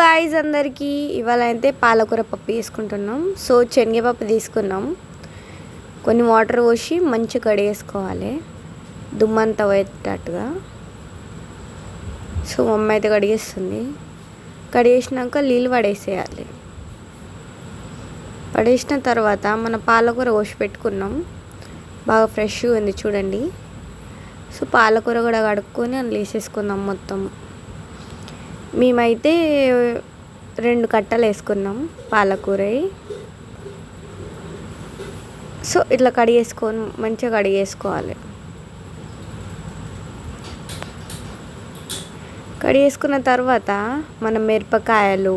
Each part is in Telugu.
గాయ్స్ అందరికీ ఇవాళ అయితే పాలకూర పప్పు చేసుకుంటున్నాం. సో శనగపప్పు తీసుకున్నాం, కొన్ని వాటర్ పోసి మంచిగా కడిగేసుకోవాలి దుమ్మంతా పోయేటట్టుగా. సో మమ్మీ అయితే కడిగేస్తుంది. కడిగేసినాక నీళ్ళు పడేసేయాలి. పడేసిన తర్వాత మన పాలకూర కోసి పెట్టుకున్నాం, బాగా ఫ్రెష్గా ఉంది చూడండి. సో పాలకూర కూడా కడుక్కొని అందులో వేసేసుకుందాం మొత్తం. మేమైతే 2 కట్టలు వేసుకున్నాం పాలకూర. సో ఇట్లా కడిగేసుకొని మంచిగా కడిగేసుకోవాలి. కడిగేసుకున్న తర్వాత మనం మిరపకాయలు,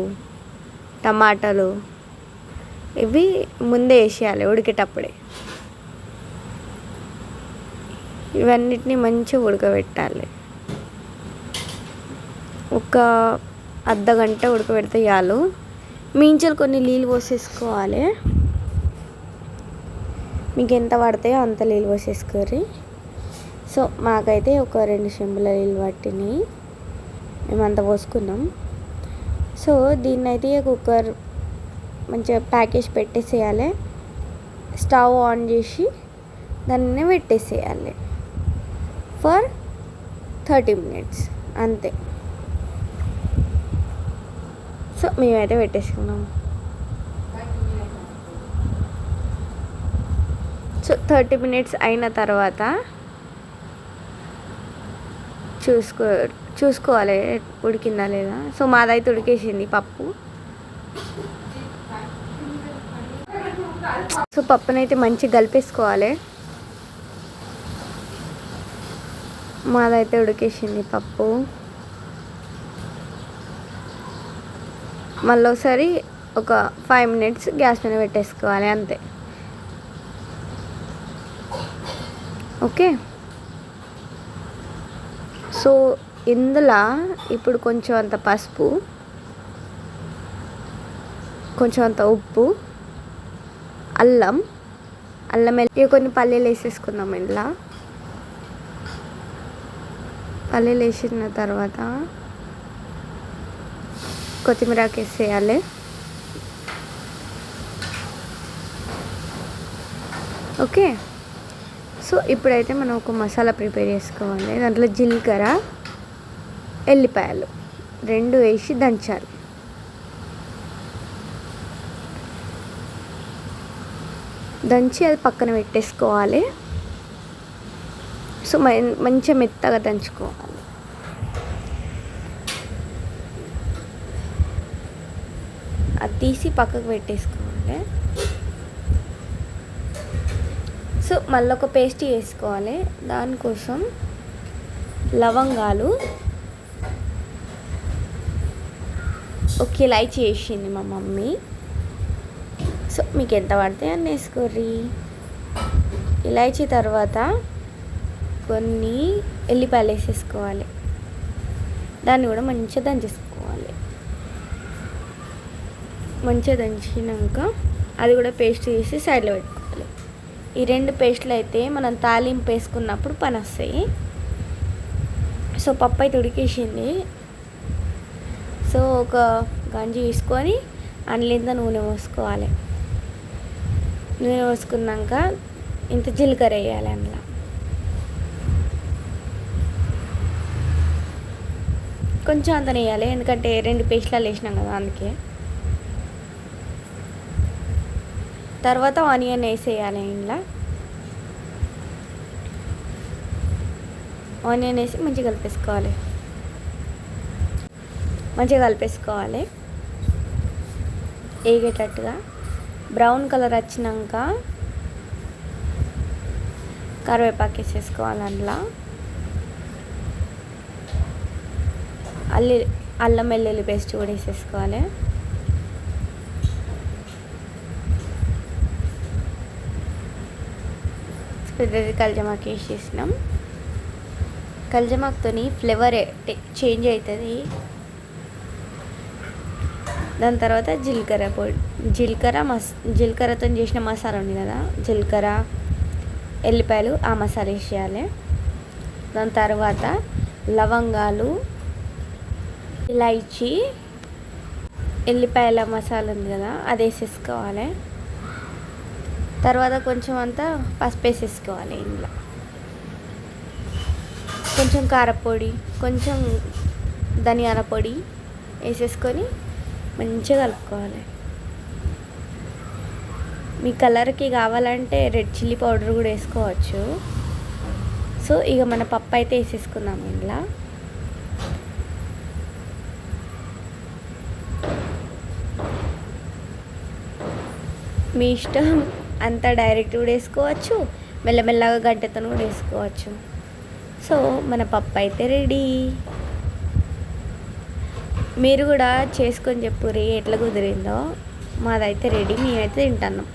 టమాటాలు ఇవి ముందే వేసేయాలి ఉడికేటప్పుడే. ఇవన్నిటిని మంచిగా ఉడకబెట్టాలి. ఒక అర్ధగంట ఉడకబెడితే చాలు. మించలు కొన్ని నీళ్ళు పోసేసుకోవాలి. మీకు ఎంత పడతాయో అంత నీళ్ళు పోసేసుకోరి. సో మాకైతే ఒక 2 చెంబుల నీళ్ళు పట్టినాయి, మేమంతా పోసుకున్నాం. సో దీన్ని అయితే కుక్కర్ మంచిగా ప్యాకేజ్ పెట్టేసేయాలి. స్టవ్ ఆన్ చేసి దాన్ని పెట్టేసేయాలి ఫర్ 30 minutes అంతే. సో మేమైతే పెట్టేసుకున్నాం. సో 30 minutes అయిన తర్వాత చూసుకోవాలి ఉడికిందా లేదా. సో మాదైతే ఉడికేసింది పప్పు. సో పప్పునైతే మంచిగా కలిపేసుకోవాలి. మాదైతే ఉడికేసింది పప్పు. మళ్ళీ ఒకసారి ఒక 5 minutes గ్యాస్ మీద పెట్టేసుకోవాలి అంతే. ఓకే. సో ఇందులో ఇప్పుడు కొంచెం అంత పసుపు, కొంచెం అంత ఉప్పు, అల్లం ఇవి కొన్ని పల్లీలు వేసేసుకుందాం. ఇందులో పల్లీలు వేసిన తర్వాత కొత్తిమీరకి వేసేయాలి. ఓకే. సో ఇప్పుడైతే మనం ఒక మసాలా ప్రిపేర్ చేసుకోవాలి. దాంట్లో జీలకర్ర, ఎల్లిపాయలు 2 వేసి దంచాలి. దంచి అది పక్కన పెట్టేసుకోవాలి. సో మంచిగా మెత్తగా దంచుకోవాలి. అది తీసి పక్కకు పెట్టేసుకోవాలి. సో మళ్ళీ ఒక పేస్ట్ వేసుకోవాలి. దానికోసం లవంగాలు, ఒక ఇలాచీ వేసింది మా మమ్మీ. సో మీకు ఎంత పడితే అని వేసుకోర్రి. ఇలాచీ తర్వాత కొన్ని ఎల్లిపాయలు వేసేసుకోవాలి. దాన్ని కూడా మంచిగా దంచేసుకోవాలి. మంచిగా దంచినాక అది కూడా పేస్ట్ చేసి సైడ్లో పెట్టుకోవాలి. ఈ 2 పేస్టులు అయితే మనం తాలింపు వేసుకున్నప్పుడు పని వస్తాయి. సో పప్పు అయితే ఉడికేసింది. సో ఒక గంజి తీసుకొని అందులో నూనె పోసుకోవాలి. నూనె పోసుకున్నాక ఇంత జీలకర్ర వేయాలి. అందులో కొంచెం అంత వేయాలి, ఎందుకంటే 2 పేస్టులు వేసినాం కదా అందుకే. తర్వాత ఆనియన్ వేసేయాలి. ఇంట్లో ఆనియన్ వేసి మంచిగా కలిపేసుకోవాలి. వేగేటట్టుగా బ్రౌన్ కలర్ వచ్చినాక కరివేపాకు వేసేసుకోవాలి. అందులో అల్లం వెల్లుల్లి పేస్ట్ కూడా వేసేసుకోవాలి. పెద్దది కల్జమాకు వేసేసినాం. కల్జమాకుతో ఫ్లేవర్ చేంజ్ అవుతుంది. దాని తర్వాత జీలకర్రతో చేసిన మసాలా ఉంది కదా, జీలకర్ర, ఎల్లిపాయలు, ఆ మసాలా వేసేయాలి. దాని తర్వాత లవంగాలు, ఇలాచీ, ఎల్లిపాయల మసాలా ఉంది కదా, అది వేసేసుకోవాలి. తర్వాత కొంచెం అంతా పసుపు వేసేసుకోవాలి. ఇందులో కొంచెం కారపొడి, కొంచెం ధనియాల పొడి వేసేసుకొని మంచిగా కలుపుకోవాలి. మీ కలర్కి కావాలంటే రెడ్ చిల్లీ పౌడర్ కూడా వేసుకోవచ్చు. సో ఇక మన పప్పు అయితే వేసేసుకుందాం ఇందులో. మీ ఇష్టం, అంతా డైరెక్ట్ కూడా వేసుకోవచ్చు, మెల్లమెల్లగా గంటెతో కూడా వేసుకోవచ్చు. సో మన పప్పు అయితే రెడీ. మీరు కూడా చేసుకొని చెప్పుర్రి ఎట్లా కుదిరిందో. మాదైతే రెడీ, మేమైతే తింటున్నాం.